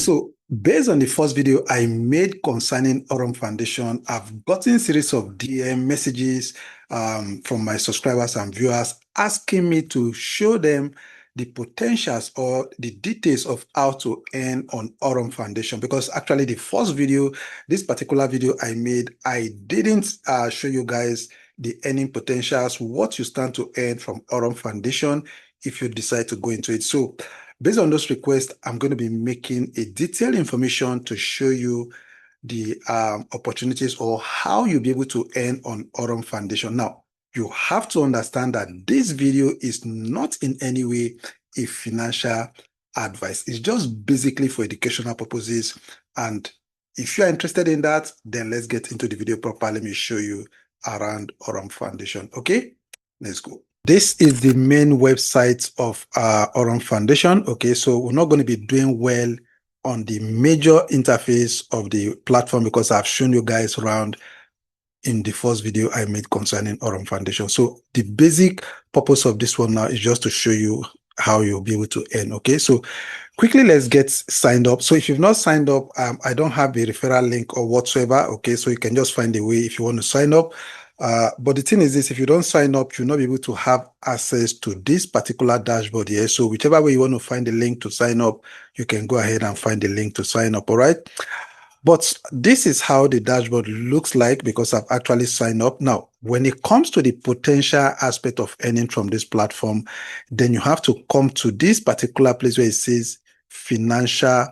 So based on the first video I made concerning Aurum Foundation, I've gotten a series of DM messages from my subscribers and viewers asking me to show them the potentials or the details of how to earn on Aurum Foundation. Because actually the first video, this particular video I made, I didn't show you guys the earning potentials, what you stand to earn from Aurum Foundation if you decide to go into it. So based on those requests, I'm going to be making a detailed information to show you the opportunities or how you'll be able to earn on Aurum Foundation. Now, you have to understand that this video is not in any way a financial advice. It's just basically for educational purposes. And if you are interested in that, then let's get into the video proper. Let me show you around Aurum Foundation. Okay, let's go. This is the main website of Aurum Foundation. Okay, so we're not going to be doing well on the major interface of the platform because I've shown you guys around in the first video I made concerning Aurum Foundation. So the basic purpose of this one now is just to show you how you'll be able to earn. Okay, so quickly let's get signed up. So if you've not signed up, I don't have a referral link or whatsoever. Okay, so you can just find a way if you want to sign up. But the thing is this, if you don't sign up, you'll not be able to have access to this particular dashboard here. So whichever way you want to find the link to sign up, you can go ahead and find the link to sign up. All right. But this is how the dashboard looks like because I've actually signed up. Now, when it comes to the potential aspect of earning from this platform, then you have to come to this particular place where it says financial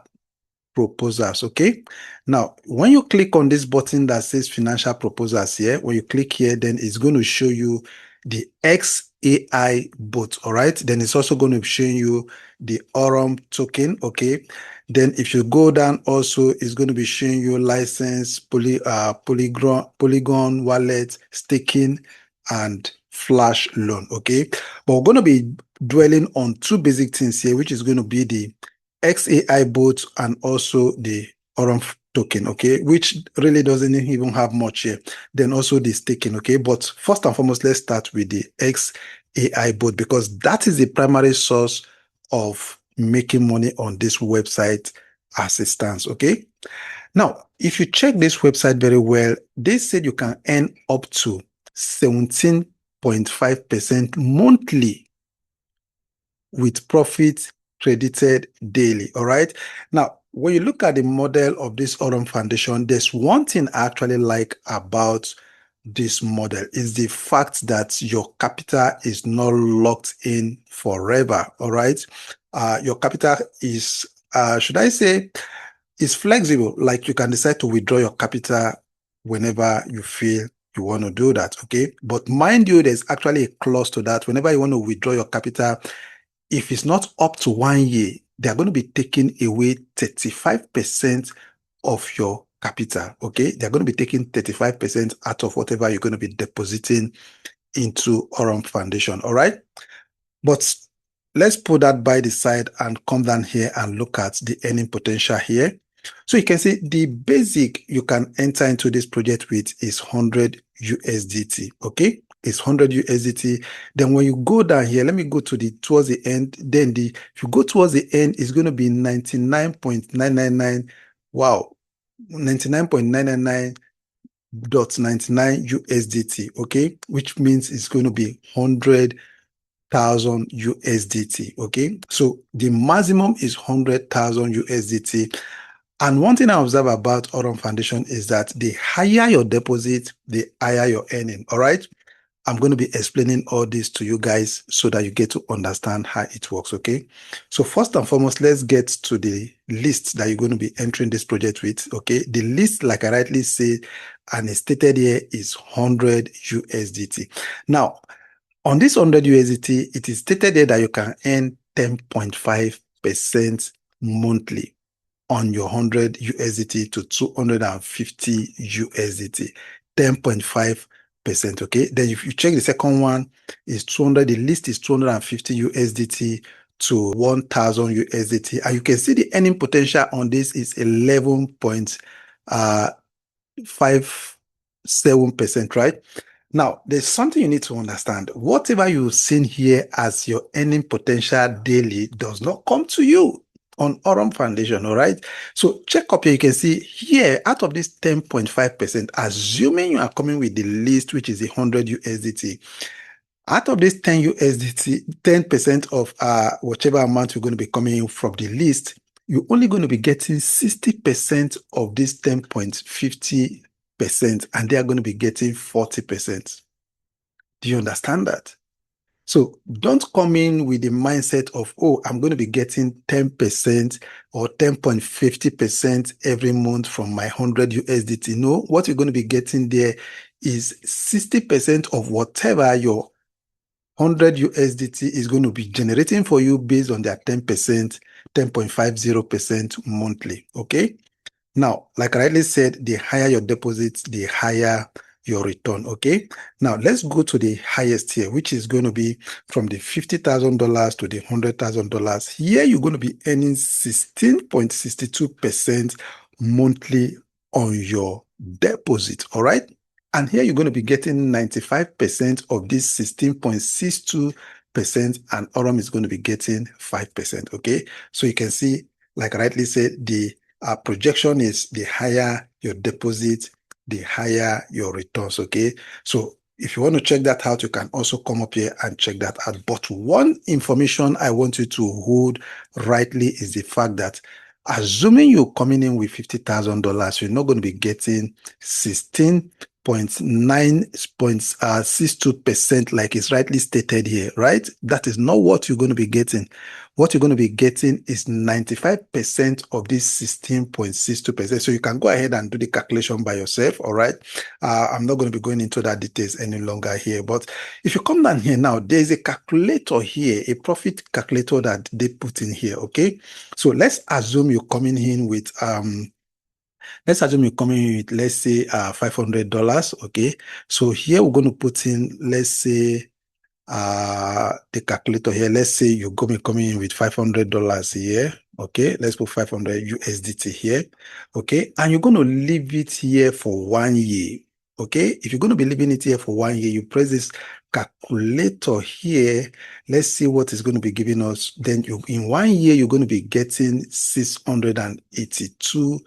proposals. Okay, now when you click on this button that says financial proposals here, when you click here, then it's going to show you the XAI bot. All right, then it's also going to show you the Aurum token. Okay, then if you go down, also it's going to be showing you license, Polygon wallet, staking, and flash loan. Okay, but we're going to be dwelling on two basic things here, which is going to be the XAI bot and also the Aurum token, okay, which really doesn't even have much here. Then also the staking, okay. But first and foremost, let's start with the XAI bot because that is the primary source of making money on this website as it stands, okay. Now, if you check this website very well, they said you can earn up to 17.5% monthly with profit credited daily. All right. Now, when you look at the model of this Aurum Foundation, there's one thing I actually like about this model is the fact that your capital is not locked in forever. All right. Your capital is, should I say, is flexible. Like you can decide to withdraw your capital whenever you feel you want to do that. Okay. But mind you, there's actually a clause to that. Whenever you want to withdraw your capital, if it's not up to 1 year, they're going to be taking away 35% of your capital. Okay, they're going to be taking 35% out of whatever you're going to be depositing into Aurum Foundation. All right, but let's put that by the side and come down here and look at the earning potential here. So you can see the basic you can enter into this project with is 100 USDT. Okay, it's 100 USDT. Then when you go down here, let me go to the towards the end. Then if you go towards the end, it's going to be 99.999. Wow, 99.999.99 USDT. Okay, which means it's going to be 100,000 USDT. Okay, so the maximum is 100,000 USDT. And one thing I observe about Aurum Foundation is that the higher your deposit, the higher your earning. All right. I'm going to be explaining all this to you guys so that you get to understand how it works. Okay. So first and foremost, let's get to the list that you're going to be entering this project with. Okay. The list, like I rightly said, and it's stated here is 100 USDT. Now, on this 100 USDT, it is stated here that you can earn 10.5% monthly on your 100 USDT to 250 USDT, 10.5%. Okay. Then if you check the second one is 200, the list is 250 USDT to 1000 USDT. And you can see the earning potential on this is 11.57%, right? Now, there's something you need to understand. Whatever you've seen here as your earning potential daily does not come to you. on Aurum Foundation, all right? So check up here, you can see here, out of this 10.5%, assuming you are coming with the list, which is 100 USDT, out of this 10 USDT, 10% of whichever amount you're going to be coming in from the list, you're only going to be getting 60% of this 10.50%, and they are going to be getting 40%. Do you understand that? So don't come in with the mindset of, oh, I'm going to be getting 10% or 10.50% every month from my 100 USDT. No, what you're going to be getting there is 60% of whatever your 100 USDT is going to be generating for you based on their 10%, 10.50% monthly. Okay. Now, like I rightly said, the higher your deposits, the higher your return. Okay. Now, let's go to the highest here, which is going to be from the $50,000 to the $100,000. Here, you're going to be earning 16.62% monthly on your deposit. All right. And here, you're going to be getting 95% of this 16.62%, and Aurum is going to be getting 5%. Okay. So you can see, like I rightly said, the projection is the higher your deposit, the higher your returns. Okay. So if you want to check that out, you can also come up here and check that out. But one information I want you to hold rightly is the fact that assuming you're coming in with $50,000, you're not going to be getting 16.9.62% like it's rightly stated here, right? That is not what you're going to be getting. What you're going to be getting is 95% of this 16.62%. So you can go ahead and do the calculation by yourself, all right? I'm not going to be going into that details any longer here, but if you come down here now, there's a calculator here, a profit calculator that they put in here, okay? So let's assume you're coming in with, let's assume you're coming in with, let's say, $500, okay? So here we're going to put in, let's say, the calculator here. Let's say you're going to be coming in with $500 here. Okay, let's put 500 USDT here. Okay, and you're going to leave it here for 1 year. Okay, if you're going to be leaving it here for 1 year, you press this calculator here. Let's see what it's going to be giving us. Then in 1 year, you're going to be getting 682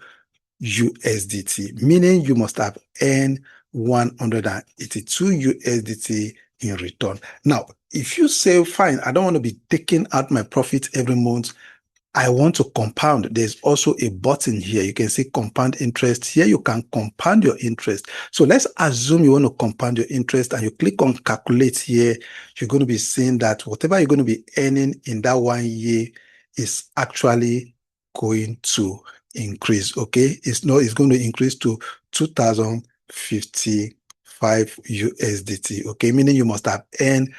USDT, meaning you must have earned 182 USDT in return. Now, if you say, fine, I don't want to be taking out my profit every month, I want to compound. There's also a button here. You can see compound interest. Here you can compound your interest. So let's assume you want to compound your interest and you click on calculate here. You're going to be seeing that whatever you're going to be earning in that 1 year is actually going to increase. Okay, it's going to increase to 2,055 USDT. Okay, meaning you must have earned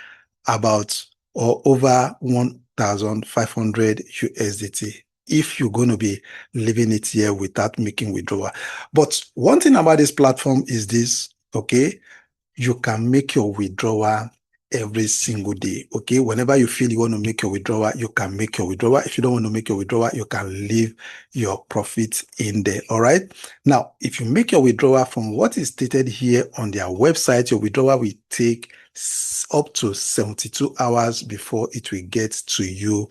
about or over 1,500 USDT if you're going to be leaving it here without making withdrawal. But one thing about this platform is this, okay, you can make your withdrawal every single day. Okay, whenever you feel you want to make your withdrawal, you can make your withdrawal. If you don't want to make your withdrawal, you can leave your profits in there. All right, now if you make your withdrawal from what is stated here on their website, your withdrawal will take up to 72 hours before it will get to you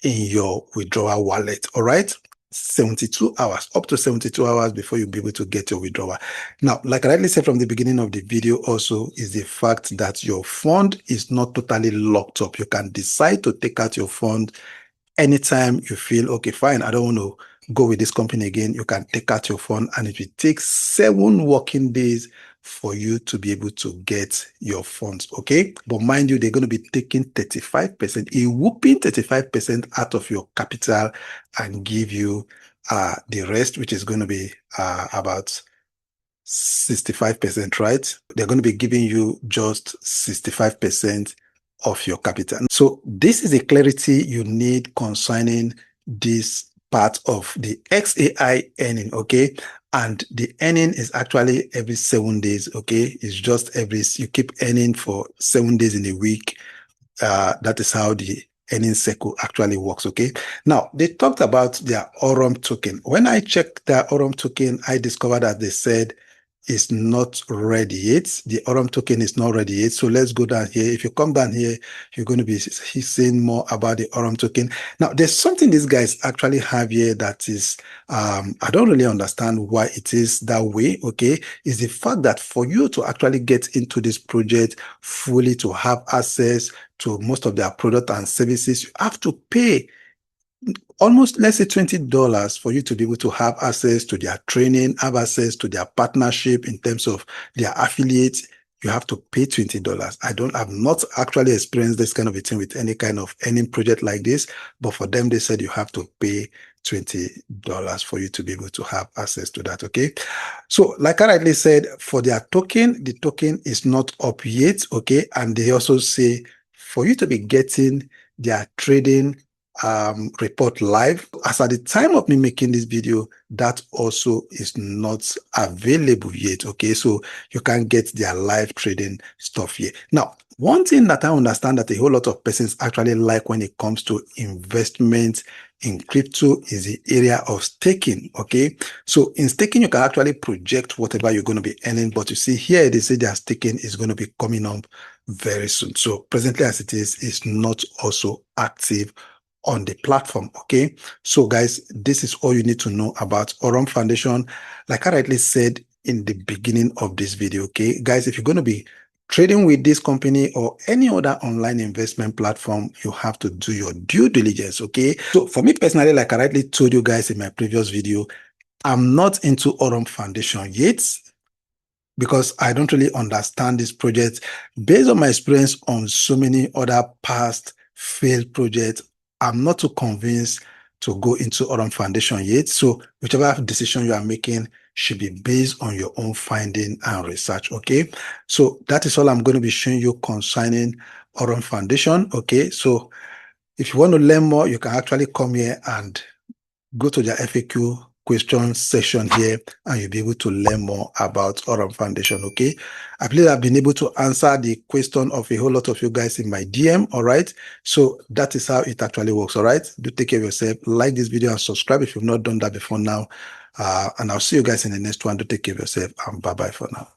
in your withdrawal wallet. All right, 72 hours, up to 72 hours before you'll be able to get your withdrawal. Now, like I rightly said from the beginning of the video also, is the fact that your fund is not totally locked up. You can decide to take out your fund anytime you feel, okay, fine, I don't want to go with this company again. You can take out your fund and it will take 7 working days for you to be able to get your funds. Okay, but mind you, they're going to be taking 35%, a whooping 35% out of your capital and give you the rest, which is going to be about 65%, right? They're going to be giving you just 65% of your capital. So this is the clarity you need concerning this part of the XAI earning, okay? And the earning is actually every 7 days, okay? It's just you keep earning for 7 days in a week. That is how the earning cycle actually works, okay? Now, they talked about their Aurum token. When I checked their Aurum token, I discovered that they said is not ready yet. The Aurum token is not ready yet. So let's go down here. If you come down here, you're going to be seeing more about the Aurum token. Now, there's something these guys actually have here that is, I don't really understand why it is that way, okay? Is the fact that for you to actually get into this project fully, to have access to most of their product and services, you have to pay almost, let's say, $20 for you to be able to have access to their training, have access to their partnership in terms of their affiliates. You have to pay $20. I've not actually experienced this kind of a thing with any kind of earning project like this, but for them, they said you have to pay $20 for you to be able to have access to that. Okay. So, like I rightly said, for their token, the token is not up yet. Okay. And they also say for you to be getting their trading report live, as at the time of me making this video, that also is not available yet. Okay, so you can't get their live trading stuff here. Now, one thing that I understand that a whole lot of persons actually like when it comes to investment in crypto is the area of staking. Okay, so in staking, you can actually project whatever you're going to be earning, but you see here they say their staking is going to be coming up very soon. So presently as it is, it's not also active on the platform. Okay, so guys, this is all you need to know about Aurum Foundation. Like I rightly said in the beginning of this video, okay guys, if you're going to be trading with this company or any other online investment platform, you have to do your due diligence. Okay, so for me personally, like I rightly told you guys in my previous video, I'm not into Aurum Foundation yet because I don't really understand this project. Based on my experience on so many other past failed projects, I'm not too convinced to go into Aurum Foundation yet. So whichever decision you are making should be based on your own finding and research. Okay, so that is all I'm going to be showing you concerning Aurum Foundation. Okay, so if you want to learn more, you can actually come here and go to the FAQ question section here and you'll be able to learn more about Aurum Foundation. Okay, I believe I've been able to answer the question of a whole lot of you guys in my DM. All right, so that is how it actually works. All right, do take care of yourself, like this video and subscribe if you've not done that before now, and I'll see you guys in the next one. Do take care of yourself and bye bye for now.